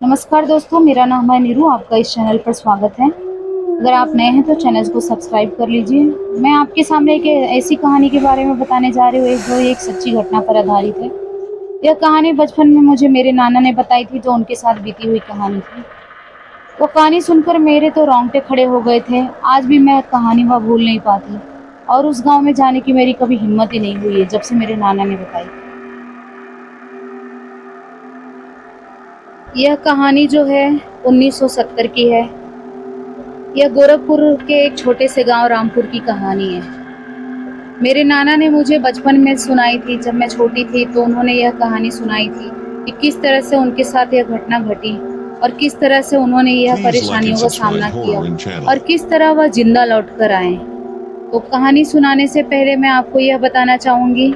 नमस्कार दोस्तों, मेरा नाम है नीरू। आपका इस चैनल पर स्वागत है। अगर आप नए हैं तो चैनल को सब्सक्राइब कर लीजिए। मैं आपके सामने एक ऐसी कहानी के बारे में बताने जा रही हूँ जो एक सच्ची घटना पर आधारित है। यह कहानी बचपन में मुझे मेरे नाना ने बताई थी, जो उनके साथ बीती हुई कहानी थी। वो कहानी सुनकर मेरे तो रोंगटे खड़े हो गए थे। आज भी मैं कहानी वह भूल नहीं पाती और उस गाँव में जाने की मेरी कभी हिम्मत ही नहीं हुई है जब से मेरे नाना ने बताई। यह कहानी जो है 1970 की है। यह गोरखपुर के एक छोटे से गांव रामपुर की कहानी है। मेरे नाना ने मुझे बचपन में सुनाई थी। जब मैं छोटी थी तो उन्होंने यह कहानी सुनाई थी कि किस तरह से उनके साथ यह घटना घटी और किस तरह से उन्होंने यह परेशानियों का सामना किया और किस तरह वह जिंदा लौट कर आए। तो कहानी सुनाने से पहले मैं आपको यह बताना चाहूँगी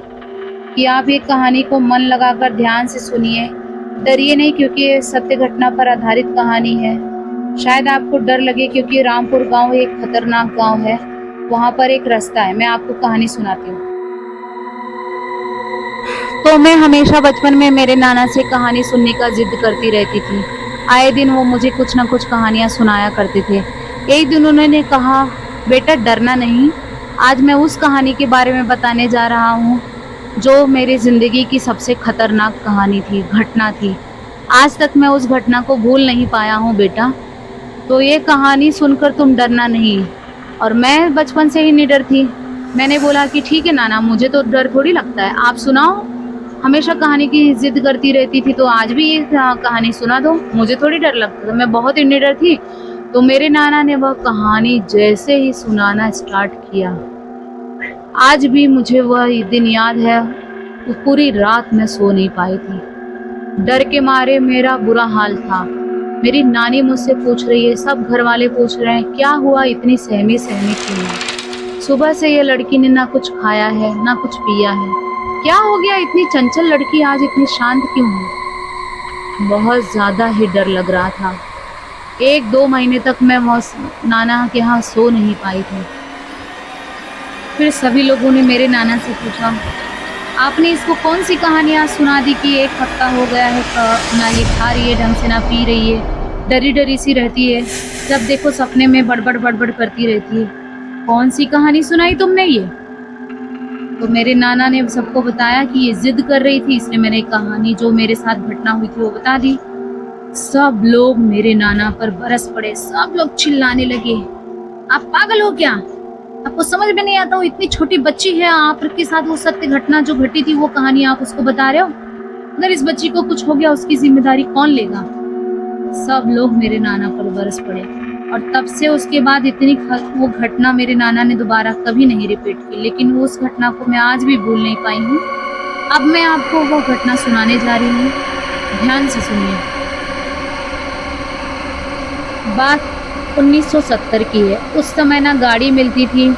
कि आप ये कहानी को मन लगाकर ध्यान से सुनिए। डरिए नहीं, क्योंकि ये सत्य घटना पर आधारित कहानी है। शायद आपको डर लगे क्योंकि रामपुर गांव एक खतरनाक गांव है। वहां पर एक रास्ता है। मैं आपको कहानी सुनाती हूँ। तो मैं हमेशा बचपन में मेरे नाना से कहानी सुनने का जिद करती रहती थी। आए दिन वो मुझे कुछ न कुछ कहानियां सुनाया करते थे। एक दिन उन्होंने कहा, बेटा डरना नहीं। आज मैं उस कहानी के बारे में बताने जा रहा हूँ जो मेरी जिंदगी की सबसे खतरनाक कहानी थी, घटना थी। आज तक मैं उस घटना को भूल नहीं पाया हूँ बेटा। तो ये कहानी सुनकर तुम डरना नहीं। और मैं बचपन से ही निडर थी। मैंने बोला कि ठीक है नाना, मुझे तो डर थोड़ी लगता है, आप सुनाओ। हमेशा कहानी की जिद करती रहती थी, तो आज भी ये कहानी सुना दो, मुझे थोड़ी डर लगता था। मैं बहुत ही निडर थी। तो मेरे नाना ने वह कहानी जैसे ही सुनाना स्टार्ट किया, आज भी मुझे वह दिन याद है। तो पूरी रात मैं सो नहीं पाई थी। डर के मारे मेरा बुरा हाल था। मेरी नानी मुझसे पूछ रही है, सब घर वाले पूछ रहे हैं, क्या हुआ, इतनी सहमी सहमी क्यों है? सुबह से ये लड़की ने ना कुछ खाया है ना कुछ पिया है। क्या हो गया, इतनी चंचल लड़की आज इतनी शांत क्यों है? बहुत ज्यादा ही डर लग रहा था। 1-2 महीने तक मैं नाना के यहाँ सो नहीं पाई थी। फिर सभी लोगों ने मेरे नाना से पूछा, आपने इसको कौन सी कहानी आज सुना दी कि 1 हफ्ता हो गया है, ना ये खा रही है ढंग से ना पी रही है, डरी डरी सी रहती है, जब देखो सपने में बड़बड़ बड़बड़ करती रहती है। कौन सी कहानी सुनाई तुमने ये? तो मेरे नाना ने सबको बताया कि ये जिद कर रही थी, इसलिए मैंने कहानी जो मेरे साथ घटना हुई थी वो बता दी। सब लोग मेरे नाना पर बरस पड़े। सब लोग चिल्लाने लगे, आप पागल हो क्या? आपको समझ में नहीं आता? वो इतनी छोटी बच्ची है, आपके साथ वो सत्य घटना जो घटी थी वो कहानी आप उसको बता रहे हो। अगर इस बच्ची को कुछ हो गया उसकी जिम्मेदारी कौन लेगा? सब लोग मेरे नाना पर बरस पड़े और तब से उसके बाद वो घटना मेरे नाना ने दोबारा कभी नहीं रिपीट की। लेकिन उस घटना को मैं आज भी भूल नहीं पाई हूँ। अब मैं आपको वो घटना सुनाने जा रही हूँ, ध्यान से सुनिए। बात 1970 की है। उस समय ना गाड़ी मिलती थी,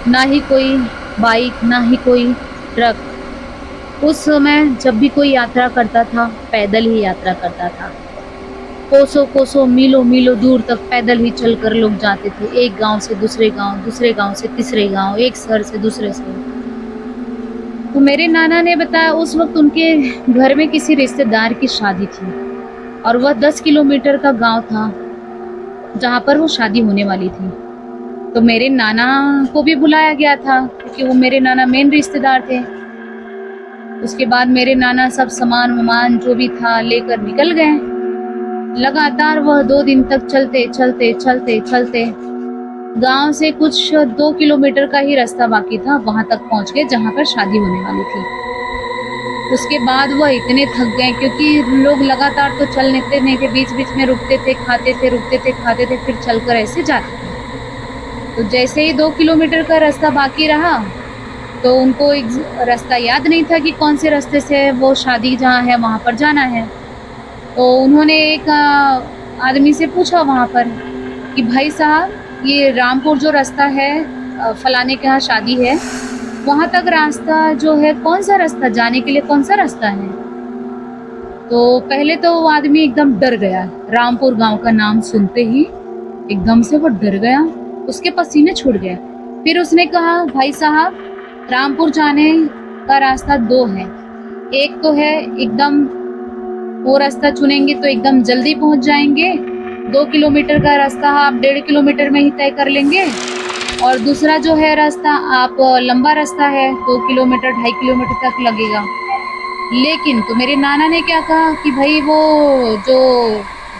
ना ही कोई बाइक, ना ही कोई ट्रक। उस समय जब भी कोई यात्रा करता था, पैदल ही यात्रा करता था। कोसों कोसों, मीलों मीलों दूर तक पैदल ही चलकर लोग जाते थे। एक गांव से दूसरे गांव, दूसरे गांव से तीसरे गांव, एक शहर से दूसरे शहर। तो मेरे नाना ने बताया, उस वक्त उनके घर में किसी रिश्तेदार की शादी थी और वह 10 किलोमीटर का गांव था जहाँ पर वो शादी होने वाली थी। तो मेरे नाना को भी बुलाया गया था क्योंकि वो मेरे नाना मेन रिश्तेदार थे। उसके बाद मेरे नाना सब सामान वामान जो भी था लेकर निकल गए। लगातार वह 2 दिन तक चलते चलते चलते चलते गांव से कुछ 2 किलोमीटर का ही रास्ता बाकी था, वहां तक पहुंच गए जहां पर शादी होने वाली थी। उसके बाद वह इतने थक गए क्योंकि लोग लगातार तो चल नहीं थे, बीच बीच में रुकते थे, खाते थे, रुकते थे, खाते थे, फिर चलकर ऐसे जाते थे। तो जैसे ही 2 किलोमीटर का रास्ता बाकी रहा तो उनको एक रास्ता याद नहीं था कि कौन से रास्ते से वो शादी जहाँ है वहाँ पर जाना है। तो उन्होंने एक आदमी से पूछा वहाँ पर कि भाई साहब, ये रामपुर जो रास्ता है, फलाने के यहाँ शादी है, वहाँ तक रास्ता जो है, कौन सा रास्ता जाने के लिए, कौन सा रास्ता है? तो पहले तो वो आदमी एकदम डर गया। रामपुर गांव का नाम सुनते ही एकदम से वो डर गया, उसके पसीने छूट गए। फिर उसने कहा, भाई साहब, रामपुर जाने का रास्ता 2 है। एक तो है एकदम वो रास्ता चुनेंगे तो एकदम जल्दी पहुंच जाएंगे। 2 किलोमीटर का रास्ता आप 1.5 किलोमीटर में ही तय कर लेंगे, और दूसरा जो है रास्ता आप लंबा रास्ता है, 2 किलोमीटर 2.5 किलोमीटर तक लगेगा। लेकिन तो मेरे नाना ने क्या कहा कि भाई वो जो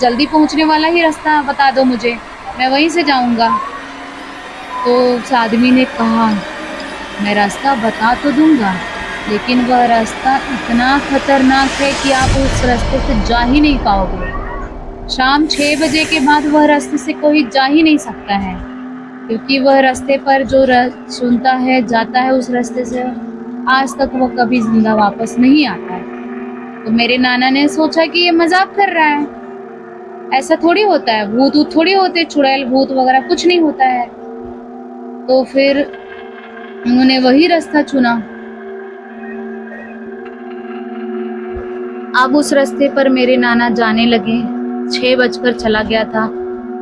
जल्दी पहुंचने वाला ही रास्ता बता दो मुझे, मैं वहीं से जाऊंगा। तो उस आदमी ने कहा, मैं रास्ता बता तो दूंगा, लेकिन वह रास्ता इतना खतरनाक है कि आप उस रास्ते से जा ही नहीं पाओगे। शाम 6 बजे के बाद वह रास्ते से कोई जा ही नहीं सकता है, क्योंकि वह रास्ते पर जो सुनता है जाता है उस रास्ते से, आज तक वो कभी जिंदा वापस नहीं आता है। तो मेरे नाना ने सोचा कि ये मजाक कर रहा है, ऐसा थोड़ी होता है, भूत ऊत थोड़ी होते, चुड़ैल भूत वगैरह कुछ नहीं होता है। तो फिर उन्होंने वही रास्ता चुना। अब उस रास्ते पर मेरे नाना जाने लगे। 6 बजकर चला गया था,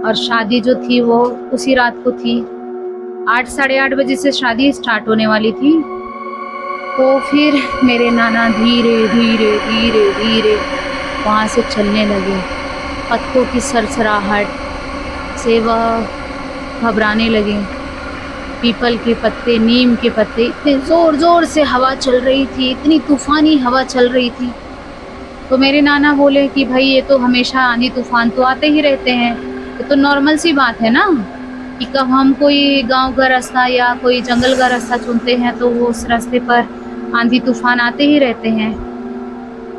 और शादी जो थी वो उसी रात को थी। 8 साढ़े 8 बजे से शादी स्टार्ट होने वाली थी। तो फिर मेरे नाना धीरे धीरे धीरे धीरे वहाँ से चलने लगे। पत्तों की सरसराहट से वह घबराने लगे। पीपल के पत्ते, नीम के पत्ते, इतने ज़ोर ज़ोर से हवा चल रही थी, इतनी तूफ़ानी हवा चल रही थी। तो मेरे नाना बोले कि भाई ये तो हमेशा आंधी तूफ़ान तो आते ही रहते हैं, ये तो नॉर्मल सी बात है ना, कि कब हम कोई गांव का रास्ता या कोई जंगल का रास्ता चुनते हैं तो वो उस रास्ते पर आंधी तूफ़ान आते ही रहते हैं।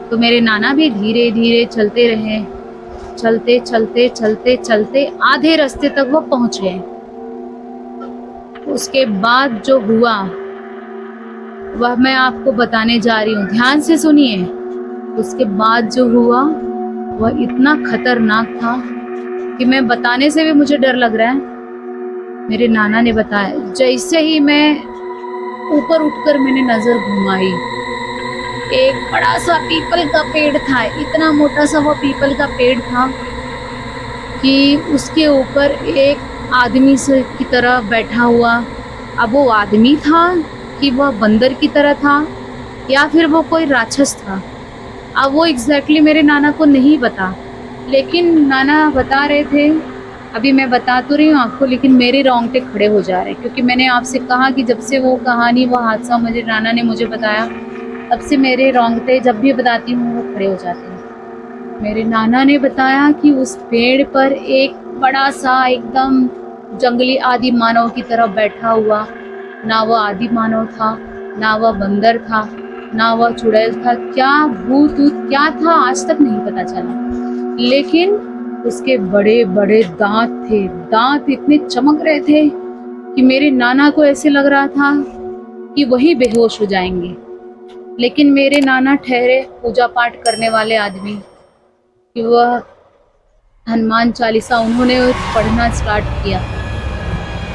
तो मेरे नाना भी धीरे धीरे चलते रहे। चलते चलते चलते चलते आधे रास्ते तक वो पहुँच गए। उसके बाद जो हुआ वह मैं आपको बताने जा रही हूँ, ध्यान से सुनिए। उसके बाद जो हुआ वह इतना खतरनाक था कि मैं बताने से भी मुझे डर लग रहा है। मेरे नाना ने बताया, जैसे ही मैं ऊपर उठकर मैंने नजर घुमाई, एक बड़ा सा पीपल का पेड़ था, इतना मोटा सा वो पीपल का पेड़ था कि उसके ऊपर एक आदमी से की तरह बैठा हुआ। अब वो आदमी था कि वह बंदर की तरह था या फिर वो कोई राक्षस था, अब वो एग्जैक्टली मेरे नाना को नहीं पता। लेकिन नाना बता रहे थे, अभी मैं बता तो रही हूँ आपको, लेकिन मेरे रोंगटे खड़े हो जा रहे हैं, क्योंकि मैंने आपसे कहा कि जब से वो कहानी, वो हादसा मुझे नाना ने मुझे बताया, तब से मेरे रोंगटे जब भी बताती हूँ वो खड़े हो जाते हैं। मेरे नाना ने बताया कि उस पेड़ पर एक बड़ा सा एकदम जंगली आदि मानव की तरह बैठा हुआ, ना वह आदि मानव था, ना वह बंदर था, ना वह चुड़ैल था, क्या भूत क्या था आज तक नहीं पता चला। लेकिन उसके बड़े बड़े दांत थे, दांत इतने चमक रहे थे कि मेरे नाना को ऐसे लग रहा था कि वही बेहोश हो जाएंगे। लेकिन मेरे नाना ठहरे पूजा पाठ करने वाले आदमी, कि वह हनुमान चालीसा उन्होंने पढ़ना स्टार्ट किया।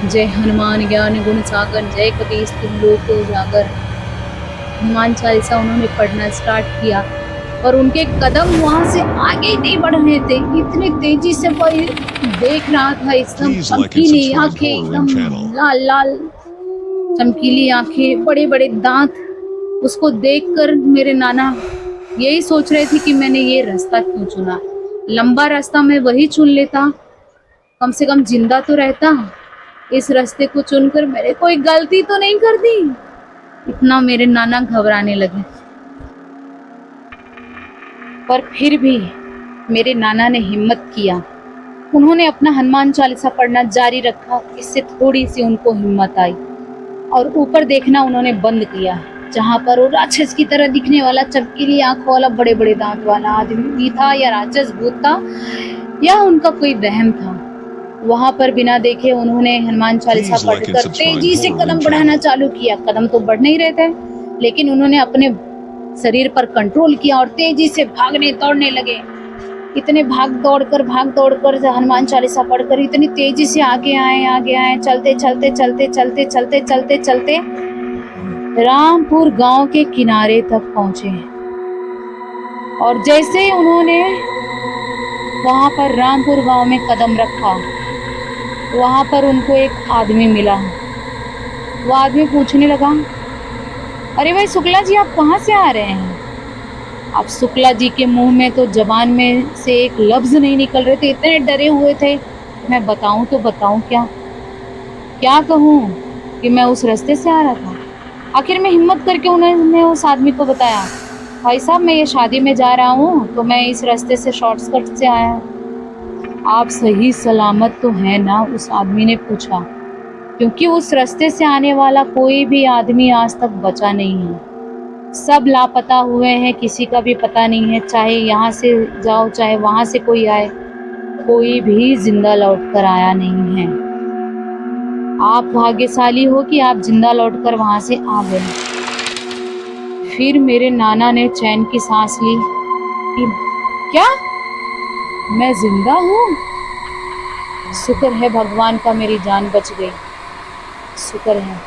जय हनुमान ज्ञान गुण सागर, जय कपीस तिहुँ लोक उजागर। हनुमान चालीसा उन्होंने पढ़ना स्टार्ट किया, और उनके कदम वहां से आगे नहीं बढ़ रहे थे, इतनी तेजी से वह देख रहा था। एकदम चमकीली आंखें, एकदम लाल लाल चमकीली आंखें, बड़े बड़े दांत। उसको देखकर मेरे नाना यही सोच रहे थे कि मैंने ये रास्ता क्यों चुना, लंबा रास्ता मैं वही चुन लेता, कम से कम जिंदा तो रहता। इस रास्ते को चुनकर मैंने कोई गलती तो नहीं कर दी। इतना मेरे नाना घबराने लगे। पर फिर भी मेरे नाना ने हिम्मत किया, उन्होंने अपना हनुमान चालीसा पढ़ना जारी रखा। इससे थोड़ी सी उनको हिम्मत आई, और ऊपर देखना उन्होंने बंद किया, जहाँ पर वो राक्षस की तरह दिखने वाला चमकीली आंखों वाला बड़े बड़े दांत वाला आदमी था, या राक्षस भूत था, या उनका कोई वहम था। वहां पर बिना देखे उन्होंने हनुमान चालीसा पढ़कर तेजी से कदम बढ़ाना चालू किया। कदम तो बढ़ नहीं रहे थे, लेकिन उन्होंने अपने शरीर पर कंट्रोल किया और तेजी से भागने दौड़ने लगे। इतने भाग दौड़ कर हनुमान चालीसा पढ़कर इतनी तेजी से आगे आए, चलते चलते चलते चलते चलते चलते चलते रामपुर गांव के किनारे तक पहुंचे। और जैसे ही उन्होंने वहां पर रामपुर गांव में कदम रखा, वहां पर उनको एक आदमी मिला। वो आदमी पूछने लगा, अरे भाई शुक्ला जी, आप कहाँ से आ रहे हैं? अब शुक्ला जी के मुंह में तो जबान में से एक लफ्ज नहीं निकल रहे थे, इतने डरे हुए थे। मैं बताऊं तो बताऊं क्या, क्या कहूं कि मैं उस रास्ते से आ रहा था। आखिर में हिम्मत करके उन्होंने उस आदमी को बताया, भाई साहब मैं ये शादी में जा रहा हूँ तो मैं इस रास्ते से शॉर्टकट से आया। आप सही सलामत तो हैं ना, उस आदमी ने पूछा, क्योंकि उस रास्ते से आने वाला कोई भी आदमी आज तक बचा नहीं है। सब लापता हुए हैं, किसी का भी पता नहीं है, चाहे यहाँ से जाओ चाहे वहाँ से कोई आए, कोई भी जिंदा लौट कर आया नहीं है। आप भाग्यशाली हो कि आप जिंदा लौटकर वहाँ से आ गए। फिर मेरे नाना ने चैन की सांस ली कि क्या मैं जिंदा हूँ? शुक्र है भगवान का मेरी जान बच गई, शुक्र है।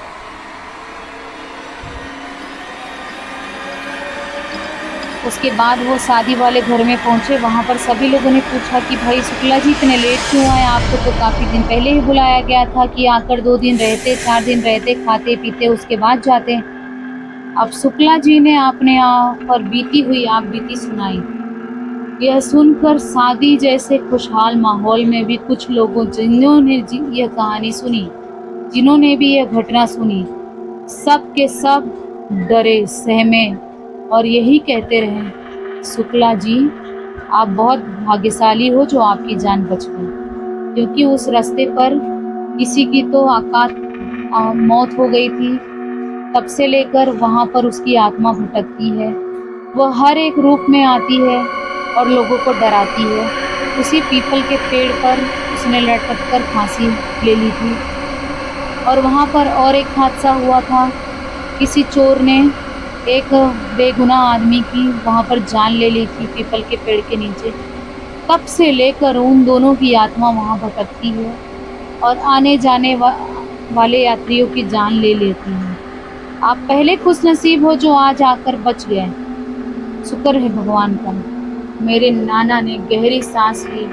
उसके बाद वो शादी वाले घर में पहुंचे। वहाँ पर सभी लोगों ने पूछा कि भाई शुक्ला जी इतने लेट क्यों आए? आपको तो काफ़ी दिन पहले ही बुलाया गया था कि आकर 2 दिन रहते, 4 दिन रहते, खाते पीते, उसके बाद जाते। अब शुक्ला जी ने अपने आप पर बीती हुई आप बीती सुनाई। यह सुनकर शादी जैसे खुशहाल माहौल में भी कुछ लोगों जिन्होंने यह कहानी सुनी, जिन्होंने भी यह घटना सुनी, सब के सब डरे सहमे और यही कहते रहे, शुक्ला जी आप बहुत भाग्यशाली हो जो आपकी जान बच गई, क्योंकि उस रास्ते पर किसी की तो मौत हो गई थी। तब से लेकर वहाँ पर उसकी आत्मा भटकती है, वह हर एक रूप में आती है और लोगों को डराती है। उसी पीपल के पेड़ पर उसने लटक कर फांसी ले ली थी। और वहाँ पर और एक हादसा हुआ था, किसी चोर ने एक बेगुनाह आदमी की वहाँ पर जान ले ली थी पीपल के पेड़ के नीचे। तब से लेकर उन दोनों की आत्मा वहाँ भटकती है और आने जाने वाले यात्रियों की जान ले लेती है। आप पहले खुशनसीब हो जो आज आकर बच गए, शुक्र है भगवान का। मेरे नाना ने गहरी सांस ली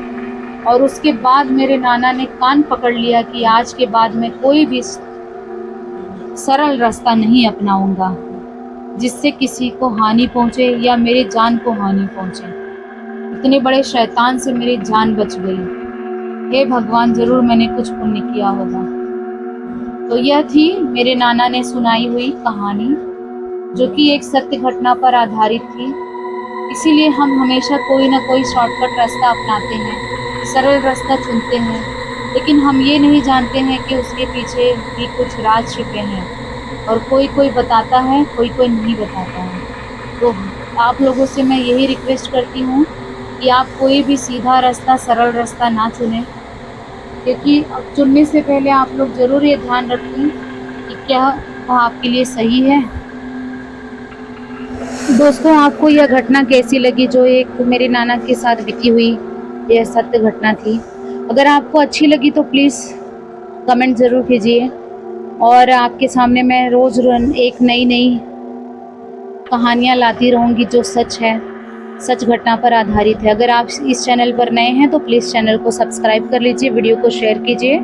और उसके बाद मेरे नाना ने कान पकड़ लिया कि आज के बाद मैं कोई भी सरल रास्ता नहीं अपनाऊंगा जिससे किसी को हानि पहुंचे या मेरी जान को हानि पहुंचे। इतने बड़े शैतान से मेरी जान बच गई। हे भगवान, जरूर मैंने कुछ पुण्य किया होगा। तो यह थी मेरे नाना ने सुनाई हुई कहानी, जो कि एक सत्य घटना पर आधारित थी। इसीलिए हम हमेशा कोई ना कोई शॉर्टकट रास्ता अपनाते हैं, सरल रास्ता चुनते हैं, लेकिन हम ये नहीं जानते हैं कि उसके पीछे भी कुछ राज छिपे हैं और कोई कोई बताता है, कोई कोई नहीं बताता है। तो आप लोगों से मैं यही रिक्वेस्ट करती हूँ कि आप कोई भी सीधा रास्ता, सरल रास्ता ना चुनें, क्योंकि चुनने से पहले आप लोग ज़रूर ये ध्यान रखें कि क्या वह आपके लिए सही है। दोस्तों, आपको यह घटना कैसी लगी जो एक मेरे नाना के साथ बीती हुई यह सत्य घटना थी? अगर आपको अच्छी लगी तो प्लीज़ कमेंट ज़रूर कीजिए। और आपके सामने मैं रोज़ एक नई नई कहानियाँ लाती रहूँगी जो सच है, सच घटना पर आधारित है। अगर आप इस चैनल पर नए हैं तो प्लीज़ चैनल को सब्सक्राइब कर लीजिए, वीडियो को शेयर कीजिए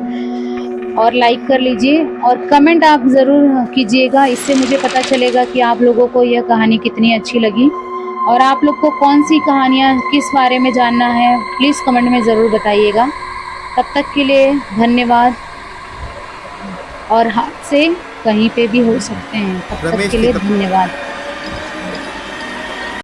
और लाइक कर लीजिए और कमेंट आप ज़रूर कीजिएगा। इससे मुझे पता चलेगा कि आप लोगों को यह कहानी कितनी अच्छी लगी और आप लोग को कौन सी कहानियाँ किस बारे में जानना है, प्लीज़ कमेंट में ज़रूर बताइएगा। तब तक के लिए धन्यवाद। और हाथ से कहीं पे भी हो सकते हैं। तब तक के लिए धन्यवाद।